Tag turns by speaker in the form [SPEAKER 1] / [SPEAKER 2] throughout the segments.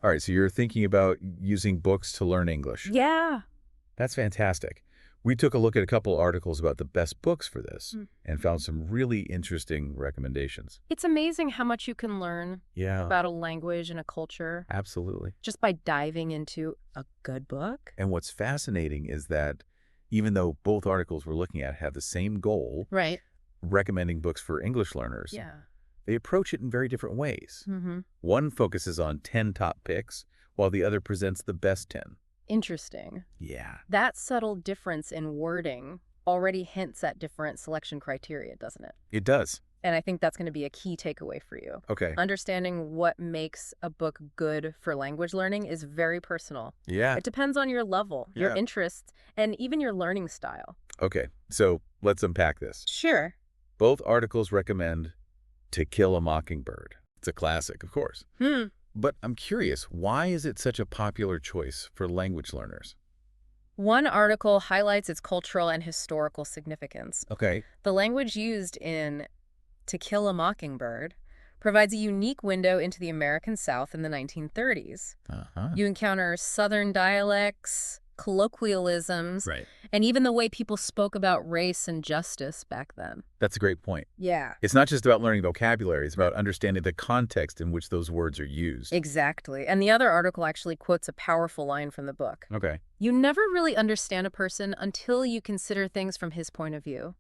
[SPEAKER 1] All right, so you're thinking about using books to learn English.
[SPEAKER 2] Yeah.
[SPEAKER 1] That's fantastic. We took a look at a couple articles about the best books for this and found some really interesting recommendations.
[SPEAKER 2] It's amazing how much you can learn
[SPEAKER 1] Yeah,
[SPEAKER 2] about a language and a culture
[SPEAKER 1] absolutely.
[SPEAKER 2] just by diving into a good book.
[SPEAKER 1] And what's fascinating is that even though both articles we're looking at have the same goal,
[SPEAKER 2] Right.
[SPEAKER 1] recommending books for English learners,
[SPEAKER 2] Yeah.
[SPEAKER 1] they approach it in very different ways.
[SPEAKER 2] Mm-hmm.
[SPEAKER 1] One focuses on 10 top picks, while the other presents the best 10.
[SPEAKER 2] Interesting.
[SPEAKER 1] Yeah.
[SPEAKER 2] That subtle difference in wording already hints at different selection criteria, doesn't it?
[SPEAKER 1] It does.
[SPEAKER 2] And I think that's going to be a key takeaway for you.
[SPEAKER 1] Okay.
[SPEAKER 2] Understanding what makes a book good for language learning is very personal.
[SPEAKER 1] Yeah.
[SPEAKER 2] It depends on your level, your
[SPEAKER 1] Yeah.
[SPEAKER 2] interests, and even your learning style.
[SPEAKER 1] Okay, so let's unpack this.
[SPEAKER 2] Sure.
[SPEAKER 1] Both articles recommend To Kill a Mockingbird. It's a classic, of course. But I'm curious, why is it such a popular choice for language learners?
[SPEAKER 2] One article highlights its cultural and historical significance.
[SPEAKER 1] Okay.
[SPEAKER 2] The language used in To Kill a Mockingbird provides a unique window into the American South in the 1930s.
[SPEAKER 1] Uh-huh.
[SPEAKER 2] You encounter Southern dialects, colloquialisms,
[SPEAKER 1] Right.
[SPEAKER 2] and even the way people spoke about race and justice back then.
[SPEAKER 1] That's a great point.
[SPEAKER 2] Yeah.
[SPEAKER 1] It's not just about learning vocabulary, it's about understanding the context in which those words are used.
[SPEAKER 2] Exactly. And the other article actually quotes a powerful line from the book.
[SPEAKER 1] Okay.
[SPEAKER 2] You never really understand a person until you consider things from his point of view,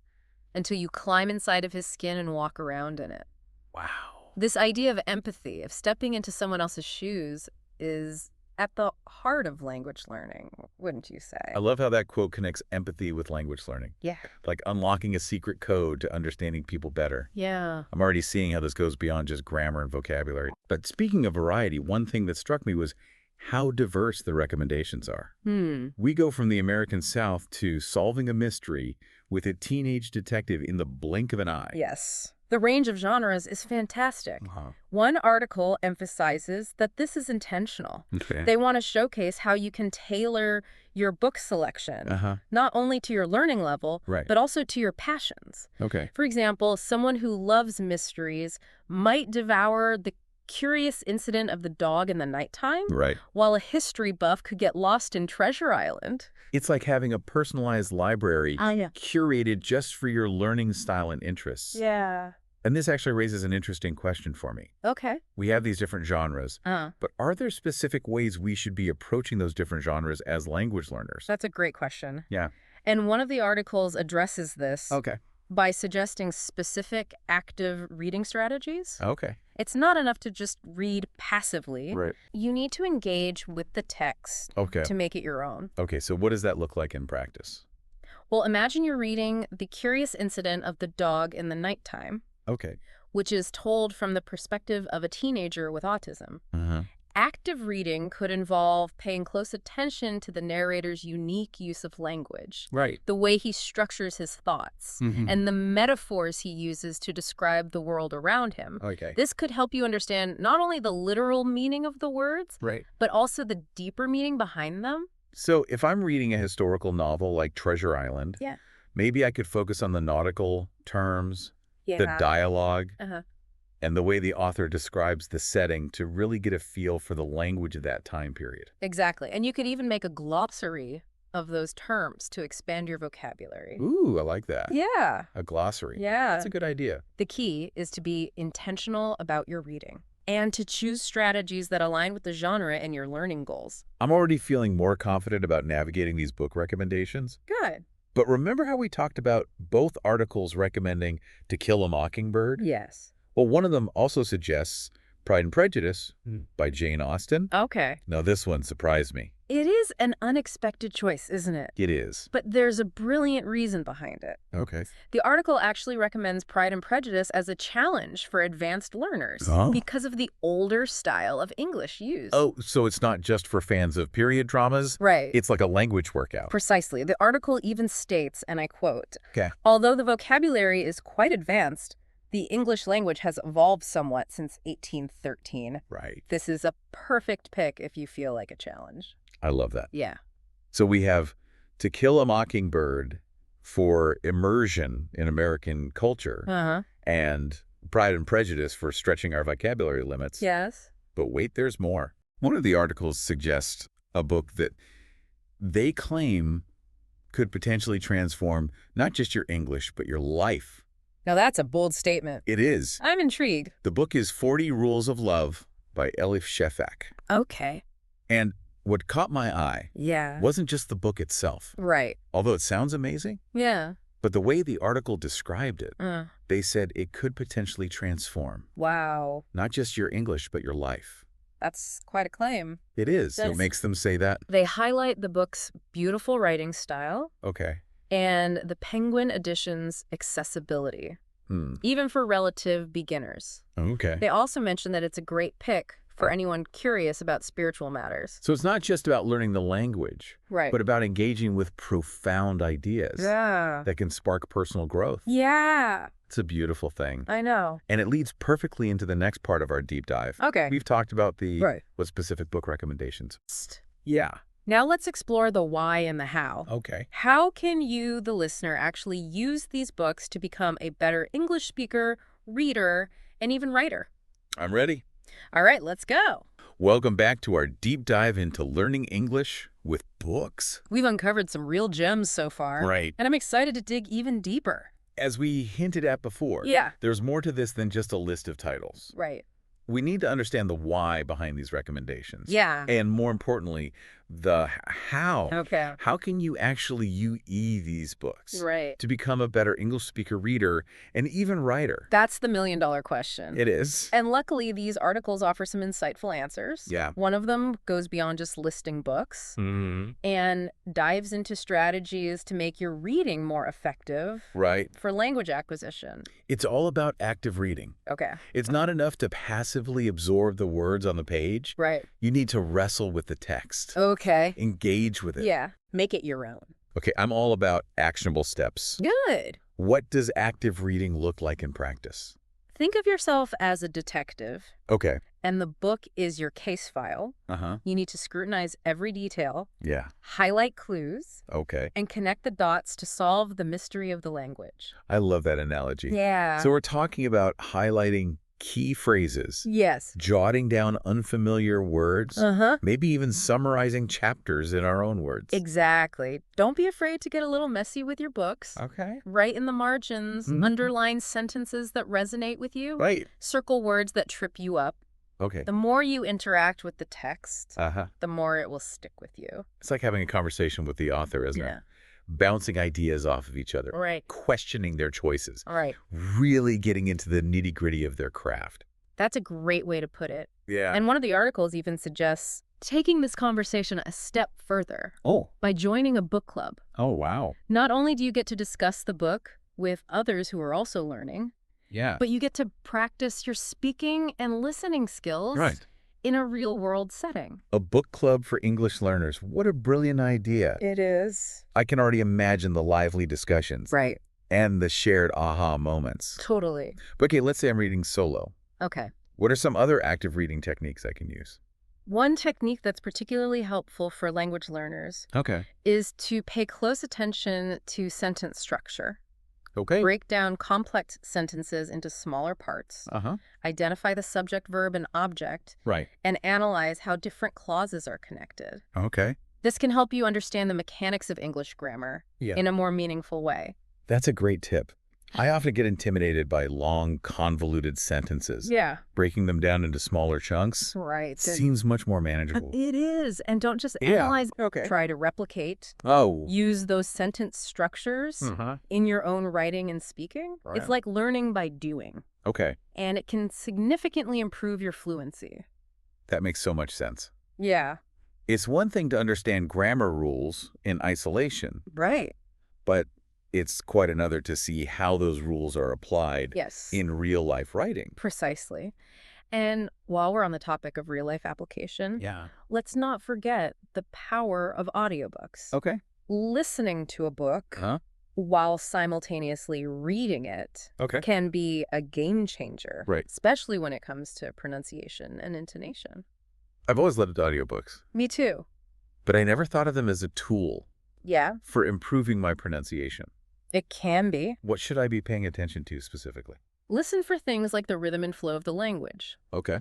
[SPEAKER 2] until you climb inside of his skin and walk around in it.
[SPEAKER 1] Wow.
[SPEAKER 2] This idea of empathy, of stepping into someone else's shoes, is at the heart of language learning, wouldn't you say?
[SPEAKER 1] I love how that quote connects empathy with language learning,
[SPEAKER 2] Yeah.
[SPEAKER 1] like unlocking a secret code to understanding people better.
[SPEAKER 2] Yeah.
[SPEAKER 1] I'm already seeing how this goes beyond just grammar and vocabulary. But speaking of variety, one thing that struck me was how diverse the recommendations are. We go from the American South to solving a mystery with a teenage detective in the blink of an eye.
[SPEAKER 2] Yes. The range of genres is fantastic.
[SPEAKER 1] Uh-huh.
[SPEAKER 2] One article emphasizes that this is intentional.
[SPEAKER 1] Okay.
[SPEAKER 2] They want to showcase how you can tailor your book selection,
[SPEAKER 1] Uh-huh.
[SPEAKER 2] not only to your learning level,
[SPEAKER 1] Right.
[SPEAKER 2] but also to your passions.
[SPEAKER 1] Okay.
[SPEAKER 2] For example, someone who loves mysteries might devour The Curious Incident of the Dog in the Nighttime,
[SPEAKER 1] Right.
[SPEAKER 2] while a history buff could get lost in Treasure Island.
[SPEAKER 1] It's like having a personalized library
[SPEAKER 2] Yeah.
[SPEAKER 1] curated just for your learning style and interests.
[SPEAKER 2] Yeah.
[SPEAKER 1] And this actually raises an interesting question for me.
[SPEAKER 2] Okay.
[SPEAKER 1] We have these different genres, but are there specific ways we should be approaching those different genres as language learners?
[SPEAKER 2] That's a great question.
[SPEAKER 1] Yeah.
[SPEAKER 2] And one of the articles addresses this
[SPEAKER 1] Okay.
[SPEAKER 2] by suggesting specific active reading strategies.
[SPEAKER 1] Okay.
[SPEAKER 2] It's not enough to just read passively.
[SPEAKER 1] Right.
[SPEAKER 2] You need to engage with the text
[SPEAKER 1] Okay.
[SPEAKER 2] to make it your own.
[SPEAKER 1] Okay, so what does that look like in practice?
[SPEAKER 2] Well, imagine you're reading The Curious Incident of the Dog in the Nighttime,
[SPEAKER 1] Okay.
[SPEAKER 2] which is told from the perspective of a teenager with autism.
[SPEAKER 1] Uh-huh.
[SPEAKER 2] Active reading could involve paying close attention to the narrator's unique use of language,
[SPEAKER 1] Right.
[SPEAKER 2] the way he structures his thoughts, and the metaphors he uses to describe the world around him.
[SPEAKER 1] Okay.
[SPEAKER 2] This could help you understand not only the literal meaning of the words,
[SPEAKER 1] Right.
[SPEAKER 2] but also the deeper meaning behind them.
[SPEAKER 1] So if I'm reading a historical novel like Treasure Island,
[SPEAKER 2] Yeah.
[SPEAKER 1] maybe I could focus on the nautical terms, the dialogue, and the way the author describes the setting to really get a feel for the language of that time period.
[SPEAKER 2] Exactly. And you could even make a glossary of those terms to expand your vocabulary.
[SPEAKER 1] Ooh, I like that.
[SPEAKER 2] Yeah.
[SPEAKER 1] A glossary.
[SPEAKER 2] Yeah.
[SPEAKER 1] That's a good idea.
[SPEAKER 2] The key is to be intentional about your reading and to choose strategies that align with the genre and your learning goals.
[SPEAKER 1] I'm already feeling more confident about navigating these book recommendations.
[SPEAKER 2] Good.
[SPEAKER 1] But remember how we talked about both articles recommending To Kill a Mockingbird?
[SPEAKER 2] Yes.
[SPEAKER 1] Well, one of them also suggests Pride and Prejudice by Jane Austen.
[SPEAKER 2] Okay.
[SPEAKER 1] Now, this one surprised me.
[SPEAKER 2] It is an unexpected choice, isn't it?
[SPEAKER 1] It is.
[SPEAKER 2] But there's a brilliant reason behind it.
[SPEAKER 1] Okay.
[SPEAKER 2] The article actually recommends Pride and Prejudice as a challenge for advanced learners because of the older style of English used.
[SPEAKER 1] Oh, so it's not just for fans of period dramas?
[SPEAKER 2] Right.
[SPEAKER 1] It's like a language workout.
[SPEAKER 2] Precisely. The article even states, and I quote,
[SPEAKER 1] Okay.
[SPEAKER 2] although the vocabulary is quite advanced, the English language has evolved somewhat since 1813.
[SPEAKER 1] Right.
[SPEAKER 2] This is a perfect pick if you feel like a challenge.
[SPEAKER 1] I love that.
[SPEAKER 2] Yeah.
[SPEAKER 1] So we have To Kill a Mockingbird for immersion in American culture and Pride and Prejudice for stretching our vocabulary limits.
[SPEAKER 2] Yes.
[SPEAKER 1] But wait, there's more. One of the articles suggests a book that they claim could potentially transform not just your English, but your life.
[SPEAKER 2] Now that's a bold statement.
[SPEAKER 1] It is.
[SPEAKER 2] I'm intrigued.
[SPEAKER 1] The book is 40 Rules of Love by Elif Shafak.
[SPEAKER 2] Okay.
[SPEAKER 1] And what caught my eye
[SPEAKER 2] Yeah.
[SPEAKER 1] wasn't just the book itself,
[SPEAKER 2] Right.
[SPEAKER 1] although it sounds amazing,
[SPEAKER 2] Yeah.
[SPEAKER 1] but the way the article described it.
[SPEAKER 2] Uh,
[SPEAKER 1] They said it could potentially transform
[SPEAKER 2] wow.
[SPEAKER 1] not just your English, but your life.
[SPEAKER 2] That's quite a claim.
[SPEAKER 1] It is. So it
[SPEAKER 2] That's-
[SPEAKER 1] makes them say that.
[SPEAKER 2] They highlight the book's beautiful writing style
[SPEAKER 1] Okay.
[SPEAKER 2] and the Penguin edition's accessibility, even for relative beginners.
[SPEAKER 1] Okay.
[SPEAKER 2] They also mention that it's a great pick for anyone curious about spiritual matters.
[SPEAKER 1] So it's not just about learning the language,
[SPEAKER 2] Right.
[SPEAKER 1] but about engaging with profound ideas
[SPEAKER 2] Yeah.
[SPEAKER 1] that can spark personal growth.
[SPEAKER 2] Yeah.
[SPEAKER 1] It's a beautiful thing.
[SPEAKER 2] I know.
[SPEAKER 1] And it leads perfectly into the next part of our deep dive.
[SPEAKER 2] Okay.
[SPEAKER 1] We've talked about what specific book recommendations. Yeah.
[SPEAKER 2] Now let's explore the why and the how.
[SPEAKER 1] Okay.
[SPEAKER 2] How can you, the listener, actually use these books to become a better English speaker, reader, and even writer?
[SPEAKER 1] I'm ready.
[SPEAKER 2] All right, let's go.
[SPEAKER 1] Welcome back to our deep dive into learning English with books.
[SPEAKER 2] We've uncovered some real gems so far.
[SPEAKER 1] Right.
[SPEAKER 2] And I'm excited to dig even deeper.
[SPEAKER 1] As we hinted at before,
[SPEAKER 2] Yeah.
[SPEAKER 1] there's more to this than just a list of titles.
[SPEAKER 2] Right.
[SPEAKER 1] We need to understand the why behind these recommendations.
[SPEAKER 2] Yeah.
[SPEAKER 1] And more importantly, the how.
[SPEAKER 2] Okay.
[SPEAKER 1] How can you actually UE these books
[SPEAKER 2] Right.
[SPEAKER 1] to become a better English speaker, reader, and even writer?
[SPEAKER 2] That's the million-dollar question.
[SPEAKER 1] It is.
[SPEAKER 2] And luckily, these articles offer some insightful answers.
[SPEAKER 1] Yeah.
[SPEAKER 2] One of them goes beyond just listing books and dives into strategies to make your reading more effective
[SPEAKER 1] Right.
[SPEAKER 2] for language acquisition.
[SPEAKER 1] It's all about active reading.
[SPEAKER 2] Okay.
[SPEAKER 1] It's not enough to passively absorb the words on the page.
[SPEAKER 2] Right.
[SPEAKER 1] You need to wrestle with the text.
[SPEAKER 2] Okay.
[SPEAKER 1] Engage with it.
[SPEAKER 2] Yeah. Make it your own.
[SPEAKER 1] Okay, I'm all about actionable steps.
[SPEAKER 2] Good.
[SPEAKER 1] What does active reading look like in practice?
[SPEAKER 2] Think of yourself as a detective,
[SPEAKER 1] Okay.
[SPEAKER 2] and the book is your case file.
[SPEAKER 1] Uh-huh.
[SPEAKER 2] You need to scrutinize every detail,
[SPEAKER 1] Yeah.
[SPEAKER 2] highlight clues,
[SPEAKER 1] Okay.
[SPEAKER 2] and connect the dots to solve the mystery of the language.
[SPEAKER 1] I love that analogy.
[SPEAKER 2] Yeah.
[SPEAKER 1] So we're talking about highlighting key phrases,
[SPEAKER 2] Yes.
[SPEAKER 1] jotting down unfamiliar words,
[SPEAKER 2] Uh-huh.
[SPEAKER 1] maybe even summarizing chapters in our own words.
[SPEAKER 2] Exactly. Don't be afraid to get a little messy with your books.
[SPEAKER 1] Okay.
[SPEAKER 2] Write in the margins,
[SPEAKER 1] Mhm.
[SPEAKER 2] underline sentences that resonate with you,
[SPEAKER 1] Right.
[SPEAKER 2] circle words that trip you up.
[SPEAKER 1] Okay.
[SPEAKER 2] The more you interact with the text,
[SPEAKER 1] Uh-huh.
[SPEAKER 2] the more it will stick with you.
[SPEAKER 1] It's like having a conversation with the author, isn't it? Bouncing ideas off of each other,
[SPEAKER 2] Right.
[SPEAKER 1] questioning their choices,
[SPEAKER 2] All right.
[SPEAKER 1] really getting into the nitty-gritty of their craft.
[SPEAKER 2] That's a great way to put it.
[SPEAKER 1] Yeah.
[SPEAKER 2] And one of the articles even suggests taking this conversation a step further
[SPEAKER 1] Oh.
[SPEAKER 2] by joining a book club.
[SPEAKER 1] Oh, wow.
[SPEAKER 2] Not only do you get to discuss the book with others who are also learning,
[SPEAKER 1] Yeah.
[SPEAKER 2] but you get to practice your speaking and listening skills
[SPEAKER 1] Right.
[SPEAKER 2] in a real-world setting.
[SPEAKER 1] A book club for English learners. What a brilliant idea.
[SPEAKER 2] It is.
[SPEAKER 1] I can already imagine the lively discussions
[SPEAKER 2] Right.
[SPEAKER 1] and the shared aha moments.
[SPEAKER 2] Totally.
[SPEAKER 1] But okay, let's say I'm reading solo.
[SPEAKER 2] Okay.
[SPEAKER 1] What are some other active reading techniques I can use?
[SPEAKER 2] One technique that's particularly helpful for language learners
[SPEAKER 1] Okay.
[SPEAKER 2] is to pay close attention to sentence structure.
[SPEAKER 1] Okay.
[SPEAKER 2] Break down complex sentences into smaller parts.
[SPEAKER 1] Uh-huh.
[SPEAKER 2] Identify the subject, verb, and object,
[SPEAKER 1] Right.
[SPEAKER 2] and analyze how different clauses are connected.
[SPEAKER 1] Okay.
[SPEAKER 2] This can help you understand the mechanics of English grammar in a more meaningful way.
[SPEAKER 1] That's a great tip. I often get intimidated by long, convoluted sentences.
[SPEAKER 2] Yeah.
[SPEAKER 1] Breaking them down into smaller chunks
[SPEAKER 2] Right.
[SPEAKER 1] seems much more manageable.
[SPEAKER 2] It is. And don't just
[SPEAKER 1] Yeah.
[SPEAKER 2] analyze.
[SPEAKER 1] Okay.
[SPEAKER 2] Try to replicate.
[SPEAKER 1] Oh.
[SPEAKER 2] Use those sentence structures
[SPEAKER 1] Uh-huh.
[SPEAKER 2] in your own writing and speaking.
[SPEAKER 1] Right.
[SPEAKER 2] It's like learning by doing.
[SPEAKER 1] Okay.
[SPEAKER 2] And it can significantly improve your fluency.
[SPEAKER 1] That makes so much sense.
[SPEAKER 2] Yeah.
[SPEAKER 1] It's one thing to understand grammar rules in isolation,
[SPEAKER 2] Right.
[SPEAKER 1] but it's quite another to see how those rules are applied
[SPEAKER 2] Yes.
[SPEAKER 1] in real-life writing.
[SPEAKER 2] Precisely. And while we're on the topic of real-life application,
[SPEAKER 1] Yeah.
[SPEAKER 2] let's not forget the power of audiobooks.
[SPEAKER 1] Okay.
[SPEAKER 2] Listening to a book
[SPEAKER 1] Huh?
[SPEAKER 2] while simultaneously reading it
[SPEAKER 1] Okay.
[SPEAKER 2] can be a game changer,
[SPEAKER 1] Right.
[SPEAKER 2] especially when it comes to pronunciation and intonation.
[SPEAKER 1] I've always loved audiobooks,
[SPEAKER 2] Me too.
[SPEAKER 1] but I never thought of them as a tool
[SPEAKER 2] Yeah,
[SPEAKER 1] for improving my pronunciation.
[SPEAKER 2] it can be.
[SPEAKER 1] What should I be paying attention to specifically?
[SPEAKER 2] Listen for things like the rhythm and flow of the language.
[SPEAKER 1] Okay.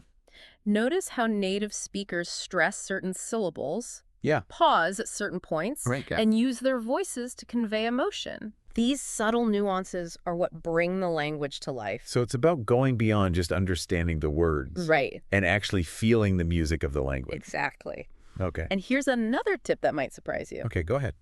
[SPEAKER 2] Notice how native speakers stress certain syllables,
[SPEAKER 1] Yeah.
[SPEAKER 2] pause at certain points,
[SPEAKER 1] Right.
[SPEAKER 2] and use their voices to convey emotion. These subtle nuances are what bring the language to life.
[SPEAKER 1] So it's about going beyond just understanding the words.
[SPEAKER 2] Right.
[SPEAKER 1] And actually feeling the music of the language.
[SPEAKER 2] Exactly.
[SPEAKER 1] Okay.
[SPEAKER 2] And here's another tip that might surprise you.
[SPEAKER 1] Okay, go ahead.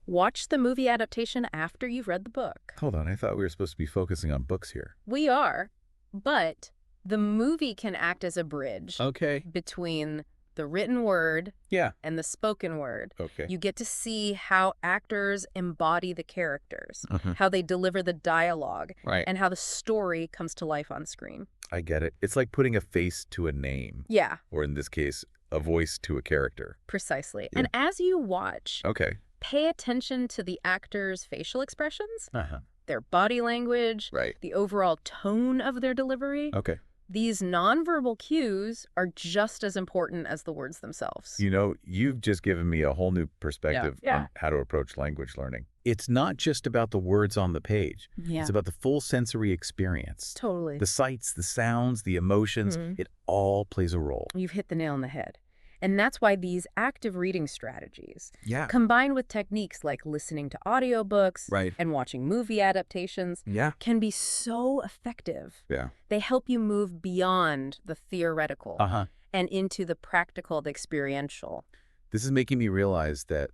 [SPEAKER 2] Watch the movie adaptation after you've read the book.
[SPEAKER 1] Hold on, I thought we were supposed to be focusing on books here.
[SPEAKER 2] We are, but the movie can act as a bridge
[SPEAKER 1] Okay.
[SPEAKER 2] between the written word
[SPEAKER 1] Yeah.
[SPEAKER 2] and the spoken word.
[SPEAKER 1] Okay.
[SPEAKER 2] You get to see how actors embody the characters,
[SPEAKER 1] Mhm.
[SPEAKER 2] how they deliver the dialogue,
[SPEAKER 1] Right.
[SPEAKER 2] and how the story comes to life on screen.
[SPEAKER 1] I get it. It's like putting a face to a name.
[SPEAKER 2] Yeah,
[SPEAKER 1] Or in this case, a voice to a character.
[SPEAKER 2] precisely.
[SPEAKER 1] Yeah.
[SPEAKER 2] And as you watch,
[SPEAKER 1] Okay.
[SPEAKER 2] pay attention to the actors' facial expressions,
[SPEAKER 1] Uh-huh.
[SPEAKER 2] their body language,
[SPEAKER 1] Right.
[SPEAKER 2] the overall tone of their delivery.
[SPEAKER 1] Okay.
[SPEAKER 2] These nonverbal cues are just as important as the words themselves.
[SPEAKER 1] You know, you've just given me a whole new perspective
[SPEAKER 2] Yeah.
[SPEAKER 1] on how to approach language learning. It's not just about the words on the page.
[SPEAKER 2] Yeah,
[SPEAKER 1] It's about the full sensory experience.
[SPEAKER 2] totally.
[SPEAKER 1] The sights, the sounds, the emotions,
[SPEAKER 2] Mhm.
[SPEAKER 1] it all plays a role.
[SPEAKER 2] You've hit the nail on the head. And that's why these active reading strategies,
[SPEAKER 1] Yeah.
[SPEAKER 2] combined with techniques like listening to audiobooks
[SPEAKER 1] Right.
[SPEAKER 2] and watching movie adaptations,
[SPEAKER 1] Yeah.
[SPEAKER 2] can be so effective.
[SPEAKER 1] Yeah.
[SPEAKER 2] They help you move beyond the theoretical
[SPEAKER 1] Uh-huh.
[SPEAKER 2] and into the practical, the experiential.
[SPEAKER 1] This is making me realize that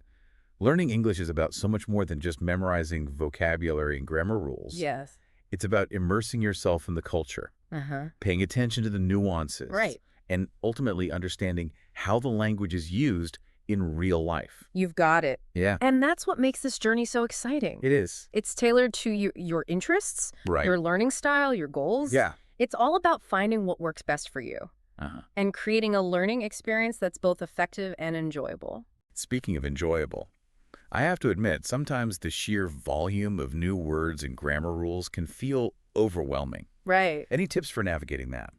[SPEAKER 1] learning English is about so much more than just memorizing vocabulary and grammar rules.
[SPEAKER 2] Yes.
[SPEAKER 1] It's about immersing yourself in the culture,
[SPEAKER 2] Uh-huh.
[SPEAKER 1] paying attention to the nuances,
[SPEAKER 2] Right.
[SPEAKER 1] and ultimately understanding how the language is used in real life.
[SPEAKER 2] You've got it.
[SPEAKER 1] Yeah,
[SPEAKER 2] And that's what makes this journey so exciting.
[SPEAKER 1] it is.
[SPEAKER 2] It's tailored to your interests,
[SPEAKER 1] Right.
[SPEAKER 2] your learning style, your goals.
[SPEAKER 1] Yeah.
[SPEAKER 2] It's all about finding what works best for you
[SPEAKER 1] Uh-huh.
[SPEAKER 2] and creating a learning experience that's both effective and enjoyable.
[SPEAKER 1] Speaking of enjoyable, I have to admit, sometimes the sheer volume of new words and grammar rules can feel overwhelming.
[SPEAKER 2] Right.
[SPEAKER 1] Any tips for navigating that?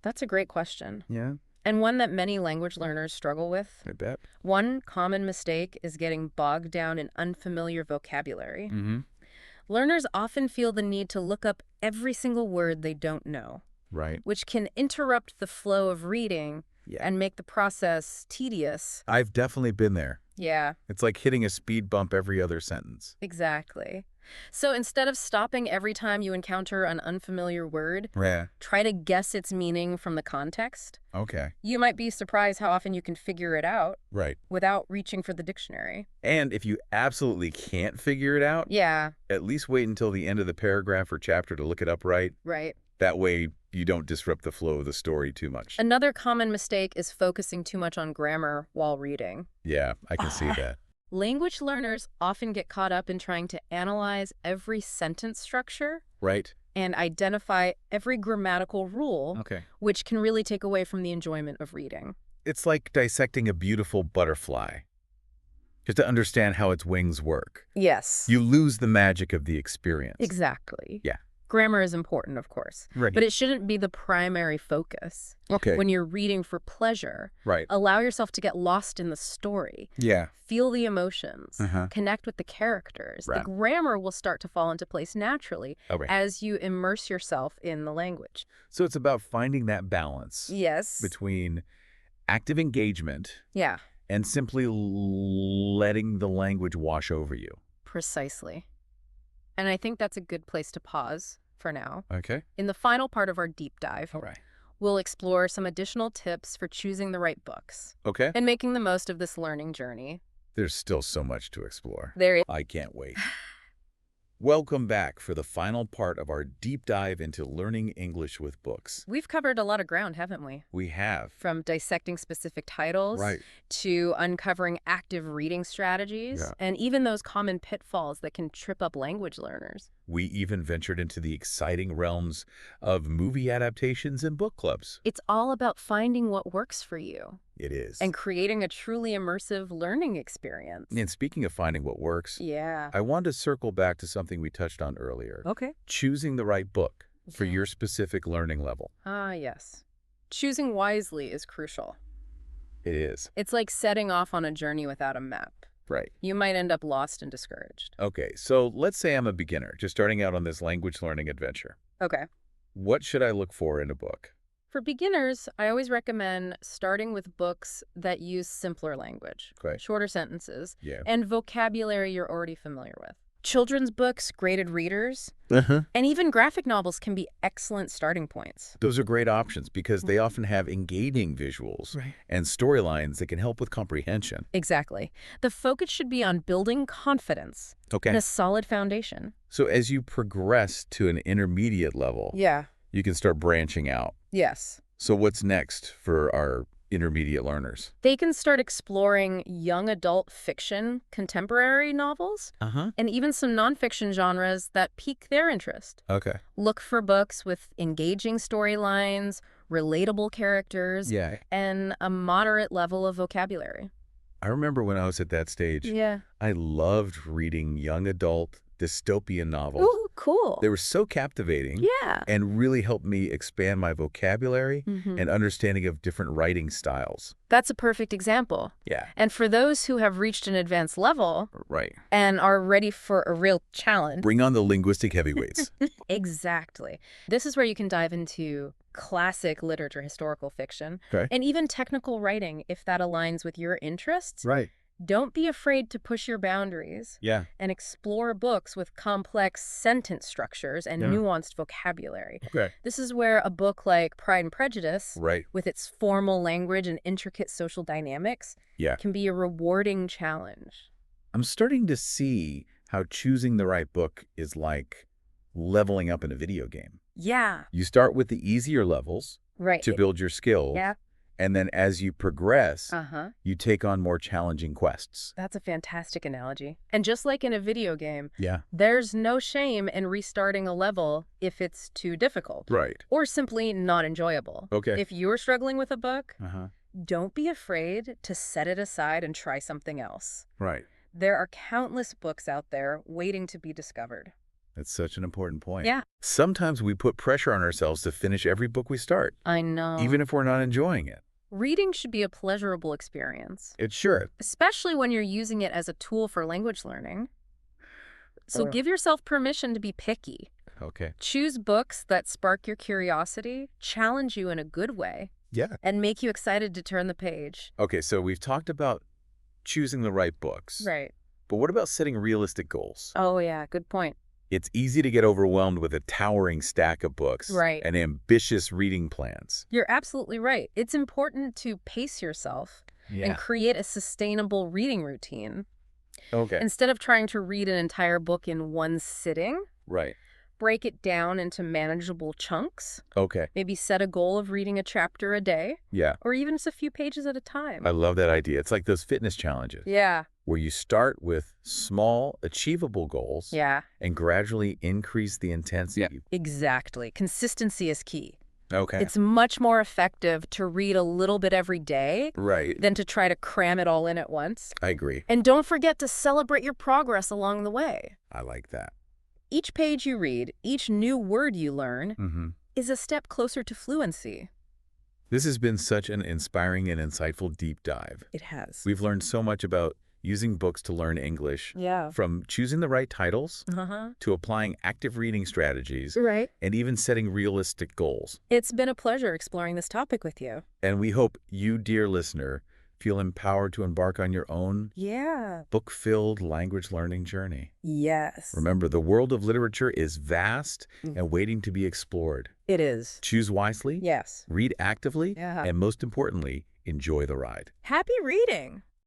[SPEAKER 2] That's a great question.
[SPEAKER 1] Yeah,
[SPEAKER 2] And one that many language learners struggle with.
[SPEAKER 1] I bet.
[SPEAKER 2] One common mistake is getting bogged down in unfamiliar vocabulary.
[SPEAKER 1] Mm-hmm.
[SPEAKER 2] Learners often feel the need to look up every single word they don't know,
[SPEAKER 1] Right.
[SPEAKER 2] which can interrupt the flow of reading
[SPEAKER 1] Yeah.
[SPEAKER 2] and make the process tedious.
[SPEAKER 1] I've definitely been there.
[SPEAKER 2] Yeah,
[SPEAKER 1] It's like hitting a speed bump every other sentence.
[SPEAKER 2] exactly. So instead of stopping every time you encounter an unfamiliar word,
[SPEAKER 1] Yeah.
[SPEAKER 2] try to guess its meaning from the context.
[SPEAKER 1] Okay.
[SPEAKER 2] You might be surprised how often you can figure it out
[SPEAKER 1] Right.
[SPEAKER 2] without reaching for the dictionary.
[SPEAKER 1] And if you absolutely can't figure it out,
[SPEAKER 2] Yeah,
[SPEAKER 1] at least wait until the end of the paragraph or chapter to look it up right.
[SPEAKER 2] right.
[SPEAKER 1] That way you don't disrupt the flow of the story too much.
[SPEAKER 2] Another common mistake is focusing too much on grammar while reading.
[SPEAKER 1] Yeah, I can see that.
[SPEAKER 2] Language learners often get caught up in trying to analyze every sentence structure
[SPEAKER 1] Right?
[SPEAKER 2] and identify every grammatical rule,
[SPEAKER 1] Okay.
[SPEAKER 2] which can really take away from the enjoyment of reading.
[SPEAKER 1] It's like dissecting a beautiful butterfly. Just to understand how its wings work.
[SPEAKER 2] Yes.
[SPEAKER 1] You lose the magic of the experience.
[SPEAKER 2] Exactly.
[SPEAKER 1] Yeah.
[SPEAKER 2] Grammar is important, of course,
[SPEAKER 1] Right.
[SPEAKER 2] but it shouldn't be the primary focus.
[SPEAKER 1] Okay.
[SPEAKER 2] When you're reading for pleasure,
[SPEAKER 1] Right.
[SPEAKER 2] allow yourself to get lost in the story.
[SPEAKER 1] Yeah.
[SPEAKER 2] Feel the emotions,
[SPEAKER 1] Uh-huh.
[SPEAKER 2] connect with the characters.
[SPEAKER 1] Right.
[SPEAKER 2] The grammar will start to fall into place naturally
[SPEAKER 1] Okay.
[SPEAKER 2] as you immerse yourself in the language.
[SPEAKER 1] So it's about finding that balance
[SPEAKER 2] Yes.
[SPEAKER 1] between active engagement
[SPEAKER 2] Yeah,
[SPEAKER 1] and simply letting the language wash over you.
[SPEAKER 2] precisely. And I think that's a good place to pause for now.
[SPEAKER 1] Okay.
[SPEAKER 2] In the final part of our deep dive,
[SPEAKER 1] All right.
[SPEAKER 2] we'll explore some additional tips for choosing the right books
[SPEAKER 1] Okay.
[SPEAKER 2] and making the most of this learning journey.
[SPEAKER 1] There's still so much to explore.
[SPEAKER 2] There is.
[SPEAKER 1] I can't wait. Welcome back for the final part of our deep dive into learning English with books.
[SPEAKER 2] We've covered a lot of ground, haven't we?
[SPEAKER 1] We have.
[SPEAKER 2] From dissecting specific titles
[SPEAKER 1] Right.
[SPEAKER 2] to uncovering active reading strategies
[SPEAKER 1] Yeah.
[SPEAKER 2] and even those common pitfalls that can trip up language learners.
[SPEAKER 1] We even ventured into the exciting realms of movie adaptations and book clubs.
[SPEAKER 2] It's all about finding what works for you
[SPEAKER 1] It is.
[SPEAKER 2] and creating a truly immersive learning experience.
[SPEAKER 1] And speaking of finding what works,
[SPEAKER 2] Yeah.
[SPEAKER 1] I wanted to circle back to something we touched on earlier.
[SPEAKER 2] Okay.
[SPEAKER 1] Choosing the right book for
[SPEAKER 2] Yeah.
[SPEAKER 1] your specific learning level.
[SPEAKER 2] Ah, yes. Choosing wisely is crucial.
[SPEAKER 1] It is.
[SPEAKER 2] It's like setting off on a journey without a map.
[SPEAKER 1] Right.
[SPEAKER 2] You might end up lost and discouraged.
[SPEAKER 1] Okay, so let's say I'm a beginner, just starting out on this language learning adventure.
[SPEAKER 2] Okay.
[SPEAKER 1] What should I look for in a book?
[SPEAKER 2] For beginners, I always recommend starting with books that use simpler language,
[SPEAKER 1] Okay.
[SPEAKER 2] shorter sentences,
[SPEAKER 1] Yeah.
[SPEAKER 2] and vocabulary you're already familiar with. Children's books, graded readers,
[SPEAKER 1] Uh-huh.
[SPEAKER 2] and even graphic novels can be excellent starting points.
[SPEAKER 1] Those are great options because they often have engaging visuals
[SPEAKER 2] Right.
[SPEAKER 1] and storylines that can help with comprehension.
[SPEAKER 2] Exactly. The focus should be on building confidence and
[SPEAKER 1] Okay.
[SPEAKER 2] a solid foundation.
[SPEAKER 1] So as you progress to an intermediate level,
[SPEAKER 2] Yeah.
[SPEAKER 1] you can start branching out.
[SPEAKER 2] Yes.
[SPEAKER 1] So what's next for our intermediate learners?
[SPEAKER 2] They can start exploring young adult fiction, contemporary novels,
[SPEAKER 1] Uh-huh.
[SPEAKER 2] and even some nonfiction genres that pique their interest.
[SPEAKER 1] Okay.
[SPEAKER 2] Look for books with engaging storylines, relatable characters,
[SPEAKER 1] Yeah.
[SPEAKER 2] and a moderate level of vocabulary.
[SPEAKER 1] I remember when I was at that stage,
[SPEAKER 2] Yeah.
[SPEAKER 1] I loved reading young adult dystopian novels.
[SPEAKER 2] Ooh, cool.
[SPEAKER 1] They were so captivating
[SPEAKER 2] Yeah.
[SPEAKER 1] and really helped me expand my vocabulary and understanding of different writing styles.
[SPEAKER 2] That's a perfect example.
[SPEAKER 1] Yeah.
[SPEAKER 2] And for those who have reached an advanced level
[SPEAKER 1] Right.
[SPEAKER 2] and are ready for a real challenge.
[SPEAKER 1] Bring on the linguistic heavyweights.
[SPEAKER 2] Exactly. This is where you can dive into classic literature, historical fiction,
[SPEAKER 1] Okay.
[SPEAKER 2] and even technical writing if that aligns with your interests.
[SPEAKER 1] Right.
[SPEAKER 2] Don't be afraid to push your boundaries
[SPEAKER 1] Yeah.
[SPEAKER 2] and explore books with complex sentence structures and
[SPEAKER 1] Yeah.
[SPEAKER 2] nuanced vocabulary.
[SPEAKER 1] Okay.
[SPEAKER 2] This is where a book like Pride and Prejudice,
[SPEAKER 1] Right.
[SPEAKER 2] with its formal language and intricate social dynamics,
[SPEAKER 1] Yeah.
[SPEAKER 2] can be a rewarding challenge.
[SPEAKER 1] I'm starting to see how choosing the right book is like leveling up in a video game.
[SPEAKER 2] Yeah.
[SPEAKER 1] You start with the easier levels
[SPEAKER 2] Right.
[SPEAKER 1] to build your skills.
[SPEAKER 2] Yeah.
[SPEAKER 1] And then as you progress,
[SPEAKER 2] Uh-huh.
[SPEAKER 1] you take on more challenging quests.
[SPEAKER 2] That's a fantastic analogy. And just like in a video game,
[SPEAKER 1] Yeah.
[SPEAKER 2] there's no shame in restarting a level if it's too difficult.
[SPEAKER 1] Right.
[SPEAKER 2] Or simply not enjoyable.
[SPEAKER 1] Okay.
[SPEAKER 2] If you're struggling with a book,
[SPEAKER 1] Uh-huh.
[SPEAKER 2] don't be afraid to set it aside and try something else.
[SPEAKER 1] Right.
[SPEAKER 2] There are countless books out there waiting to be discovered.
[SPEAKER 1] That's such an important point.
[SPEAKER 2] Yeah.
[SPEAKER 1] Sometimes we put pressure on ourselves to finish every book we start,
[SPEAKER 2] I know.
[SPEAKER 1] even if we're not enjoying it.
[SPEAKER 2] Reading should be a pleasurable experience,
[SPEAKER 1] It should.
[SPEAKER 2] especially when you're using it as a tool for language learning. So give yourself permission to be picky.
[SPEAKER 1] Okay.
[SPEAKER 2] Choose books that spark your curiosity, challenge you in a good way,
[SPEAKER 1] Yeah.
[SPEAKER 2] and make you excited to turn the page.
[SPEAKER 1] Okay, so we've talked about choosing the right books.
[SPEAKER 2] Right.
[SPEAKER 1] But what about setting realistic goals?
[SPEAKER 2] Oh, yeah. Good point.
[SPEAKER 1] It's easy to get overwhelmed with a towering stack of books
[SPEAKER 2] Right.
[SPEAKER 1] and ambitious reading plans.
[SPEAKER 2] You're absolutely right. It's important to pace yourself and create a sustainable reading routine.
[SPEAKER 1] Okay.
[SPEAKER 2] Instead of trying to read an entire book in one sitting,
[SPEAKER 1] Right.
[SPEAKER 2] break it down into manageable chunks.
[SPEAKER 1] Okay.
[SPEAKER 2] Maybe set a goal of reading a chapter a day,
[SPEAKER 1] Yeah.
[SPEAKER 2] or even just a few pages at a time.
[SPEAKER 1] I love that idea. It's like those fitness challenges
[SPEAKER 2] Yeah.
[SPEAKER 1] where you start with small, achievable goals
[SPEAKER 2] Yeah.
[SPEAKER 1] and gradually increase the intensity.
[SPEAKER 2] Exactly. Consistency is key.
[SPEAKER 1] Okay.
[SPEAKER 2] It's much more effective to read a little bit every day
[SPEAKER 1] Right.
[SPEAKER 2] than to try to cram it all in at once.
[SPEAKER 1] I agree.
[SPEAKER 2] And don't forget to celebrate your progress along the way.
[SPEAKER 1] I like that.
[SPEAKER 2] Each page you read, each new word you learn,
[SPEAKER 1] Mm-hmm.
[SPEAKER 2] is a step closer to fluency.
[SPEAKER 1] This has been such an inspiring and insightful deep dive.
[SPEAKER 2] It has.
[SPEAKER 1] We've learned so much about using books to learn English,
[SPEAKER 2] Yeah.
[SPEAKER 1] from choosing the right titles
[SPEAKER 2] Uh-huh.
[SPEAKER 1] to applying active reading strategies
[SPEAKER 2] Right.
[SPEAKER 1] and even setting realistic goals.
[SPEAKER 2] It's been a pleasure exploring this topic with you.
[SPEAKER 1] And we hope you, dear listener, feel empowered to embark on your own
[SPEAKER 2] Yeah.
[SPEAKER 1] book-filled language learning journey.
[SPEAKER 2] Yes.
[SPEAKER 1] Remember, the world of literature is vast and waiting to be explored.
[SPEAKER 2] It is.
[SPEAKER 1] Choose wisely,
[SPEAKER 2] Yes.
[SPEAKER 1] read actively,
[SPEAKER 2] Yeah.
[SPEAKER 1] and most importantly, enjoy the ride.
[SPEAKER 2] Happy reading.